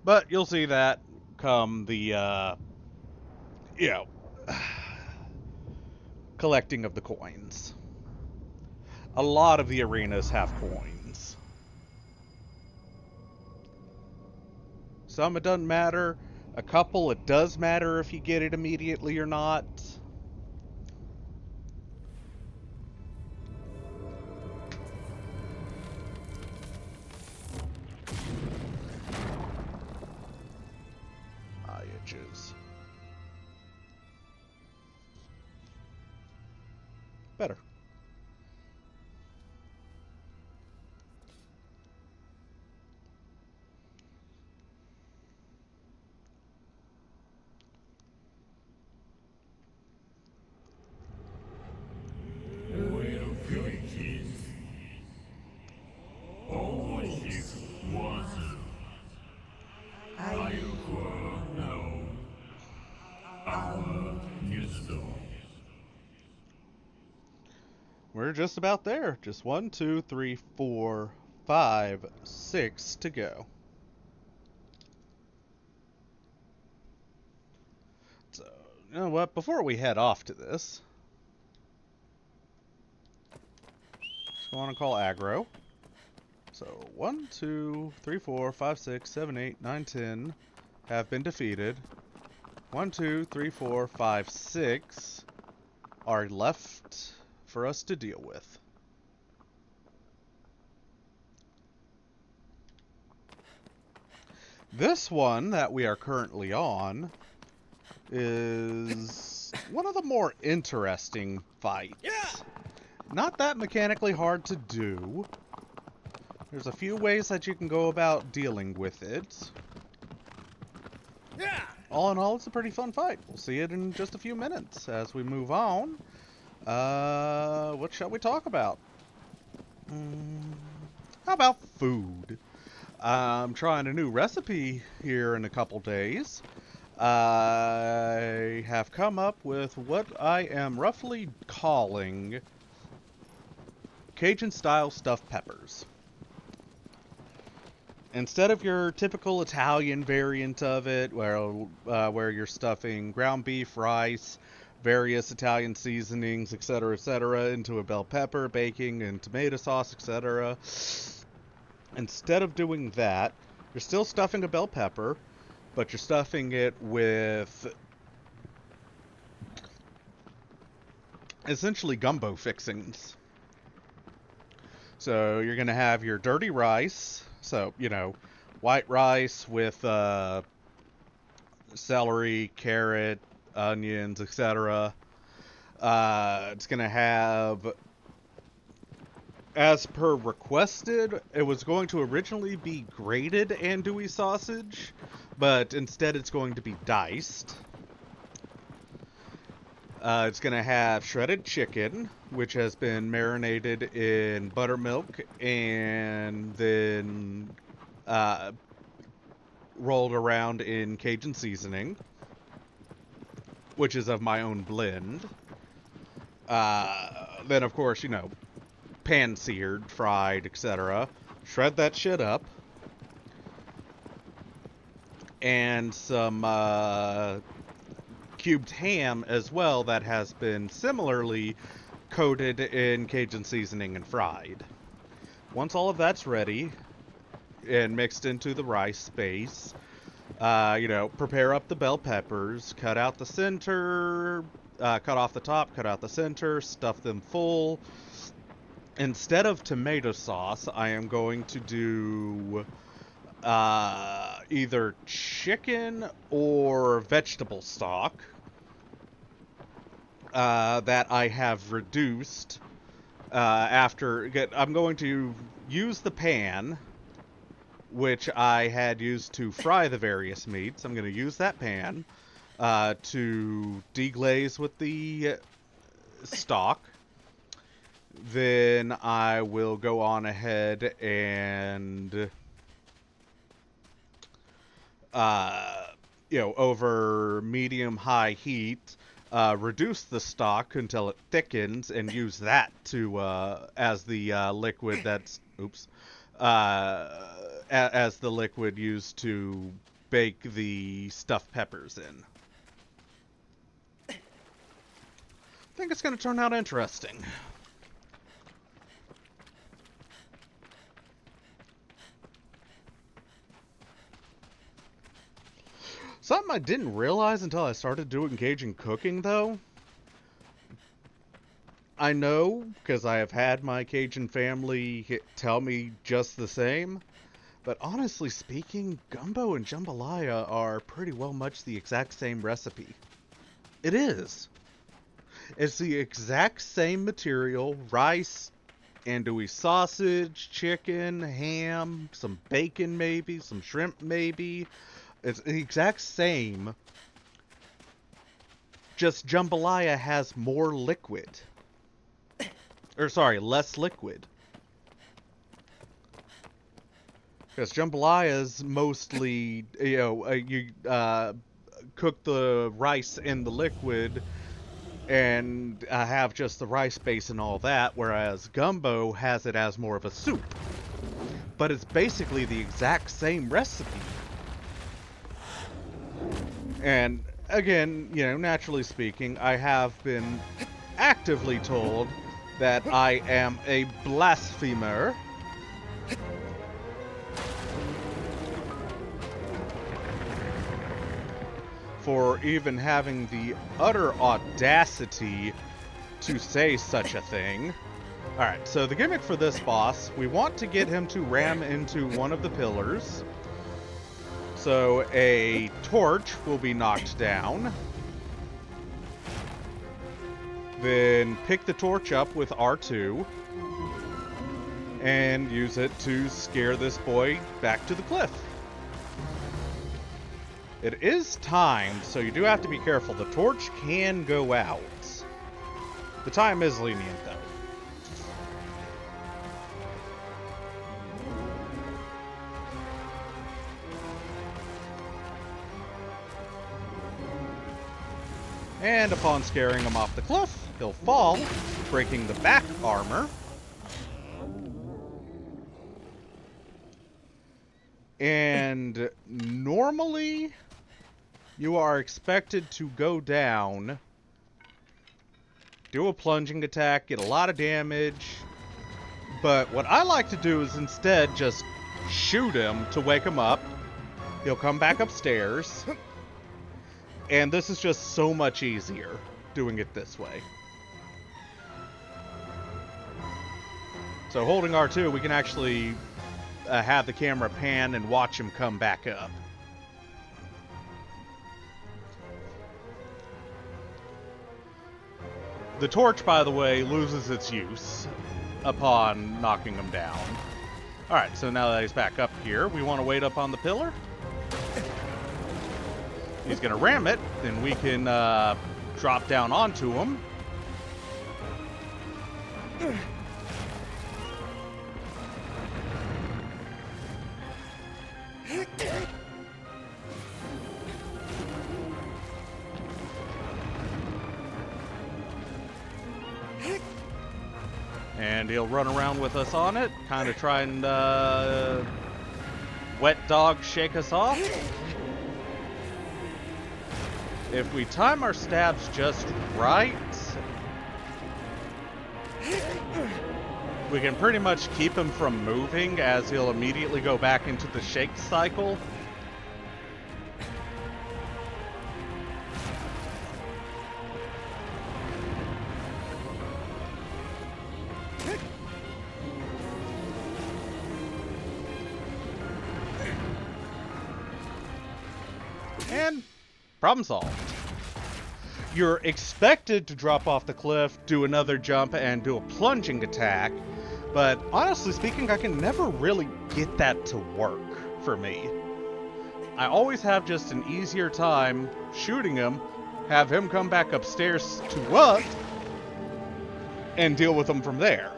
But you'll see that come the, you know, collecting of the coins. A lot of the arenas have coins. Some it doesn't matter. A couple it does matter if you get it immediately or not. Ah, itches. Better. We're just about there. Just one, two, three, four, five, six to go. So, you know what? Before we head off to this, just want to call aggro. So, 1, 2, 3, 4, 5, 6, 7, 8, 9, 10 have been defeated. 1, 2, 3, 4, 5, 6 are left for us to deal with. This one that we are currently on is one of the more interesting fights. Yeah! Not that mechanically hard to do. There's a few ways that you can go about dealing with it. Yeah! All in all, it's a pretty fun fight. We'll see it in just a few minutes as we move on. What shall we talk about? How about food? I'm trying a new recipe here in a couple days. I have come up with what I am roughly calling Cajun-style stuffed peppers. Instead of your typical Italian variant of it, where you're stuffing ground beef, rice, various Italian seasonings, etc., into a bell pepper, baking, and tomato sauce, etc. Instead of doing that, you're still stuffing a bell pepper, but you're stuffing it with essentially gumbo fixings. So you're going to have your dirty rice, so, white rice with celery, carrot, onions, etc. It's going to have, as per requested, it was going to originally be grated andouille sausage, but instead it's going to be diced. It's going to have shredded chicken, which has been marinated in buttermilk and then rolled around in Cajun seasoning, which is of my own blend. Then, of course, pan-seared, fried, etc. Shred that shit up. And some cubed ham as well that has been similarly coated in Cajun seasoning and fried. Once all of that's ready and mixed into the rice base, prepare up the bell peppers, cut out the center, cut off the top, cut out the center, stuff them full. Instead of tomato sauce, I am going to do either chicken or vegetable stock that I have reduced I'm going to use the pan, which I had used to fry the various meats. I'm going to use that pan to deglaze with the stock. Then I will go on ahead and over medium-high heat, reduce the stock until it thickens, and use that to as the liquid that's as the liquid used to bake the stuffed peppers in. I think it's going to turn out interesting. Something I didn't realize until I started doing Cajun cooking, though. I know, because I have had my Cajun family tell me just the same, but honestly speaking, gumbo and jambalaya are pretty well much the exact same recipe. It is. It's the exact same material: rice, andouille sausage, chicken, ham, some bacon maybe, some shrimp maybe. It's the exact same. Just jambalaya has more liquid. Or sorry, less liquid. Because jambalaya is mostly, you cook the rice in the liquid and have just the rice base and all that, whereas gumbo has it as more of a soup. But it's basically the exact same recipe. And again, naturally speaking, I have been actively told that I am a blasphemer. For even having the utter audacity to say such a thing. Alright, so the gimmick for this boss, we want to get him to ram into one of the pillars. So a torch will be knocked down. Then pick the torch up with R2 and use it to scare this boy back to the cliff. It is timed, so you do have to be careful. The torch can go out. The time is lenient, though. And upon scaring him off the cliff, he'll fall, breaking the back armor. And normally, you are expected to go down, do a plunging attack, get a lot of damage. But what I like to do is instead just shoot him to wake him up. He'll come back upstairs. And this is just so much easier doing it this way. So holding R2, we can actually have the camera pan and watch him come back up. The torch, by the way, loses its use upon knocking him down. Alright, so now that he's back up here, we want to wait up on the pillar. He's going to ram it, then we can drop down onto him. And he'll run around with us on it, kind of try and wet dog shake us off. If we time our stabs just right, we can pretty much keep him from moving, as he'll immediately go back into the shake cycle. And problem solved. You're expected to drop off the cliff, do another jump, and do a plunging attack, but honestly speaking, I can never really get that to work for me. I always have just an easier time shooting him, have him come back upstairs to us, and deal with him from there.